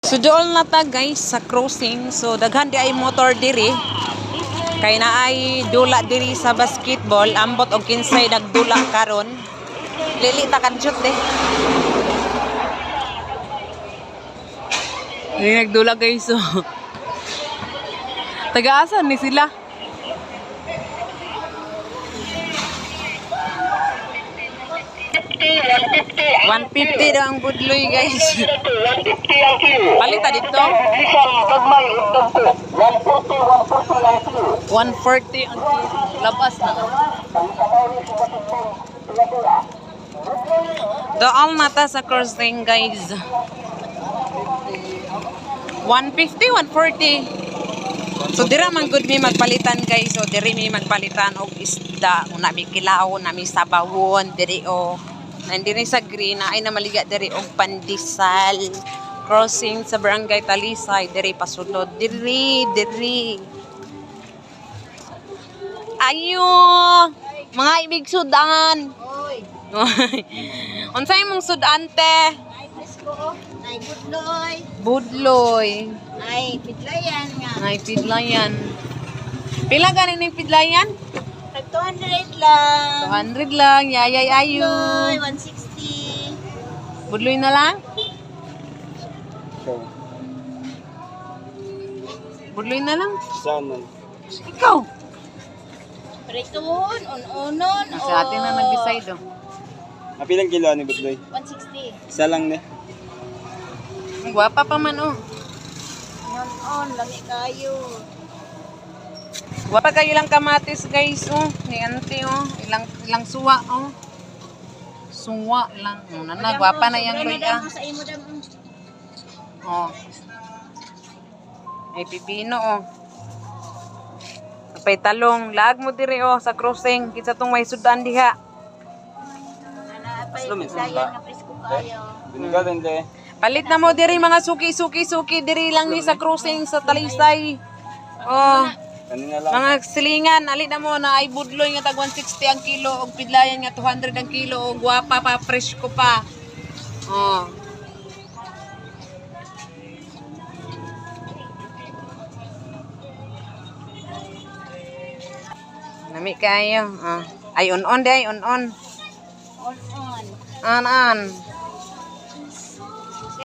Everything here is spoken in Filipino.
So doon na ta guys sa crossing. So daghan di ay motor diri. Kay na ay dula diri sa basketball, ambot og kinsay nagdula karon. Dili ta kadjut de. Dili nagdula guys so. Taga-asan ni sila? 150 daw ang budloy guys. 150 ang kilo. Palita dito. Isang kagmay utang po. 140 ang 140 kilo. ang kilo. Labas na. Doon mata sa crossing guys. 150, 140. So dira man good mi magpalitan guys. So diri mi magpalitan og isda, una mi kilaw, na mi sabawon diri o. Nandiri sa green ay na maliga diri og pandesal. Crossing sa barangay Talisay diri pasulod. Diri. Ayo, mga ibig sudan. Oy, Unsay imong sudante? ay presko, ay budloy, Budloy. ay pidlayan nga. Ay pidlayan. Pila ganin ning pidlayan? Tag 200 lang. 200 lang, yayay ayo. Budloy, 160. Budloy na lang? Budloy na lang? Sana. Ikaw? Preton, unon, Sa atin na nag-decide oh. Napilang kilo ni Budloy? 160. Isa lang ne. Ang gwapa pa man oh. On, lami kayo. Gwapa kayo lang kamatis guys oh. Ni auntie oh. Ilang suwa oh. Suwa lang. Una na, gwapa na yung luya. Sa imo dam. Oh. Ay pipino oh. Apay talong. Laag mo diri oh sa crossing. Kitsa tong may sudan diha. Ana pa Slow, pidlayan nga presko kayo. Binigatan de. Palit na mo diri mga suki diri lang ni sa crossing sa Talisay. Oh. Kanina lang. Mga silingan, ali na mo na ay budloy nga tag 160 ang kilo og pidlayan nga 200 ang kilo og guwapa pa, fresh ko pa. Oh. Nami kayo. Oh. Ay on-on day, on-on. On. On.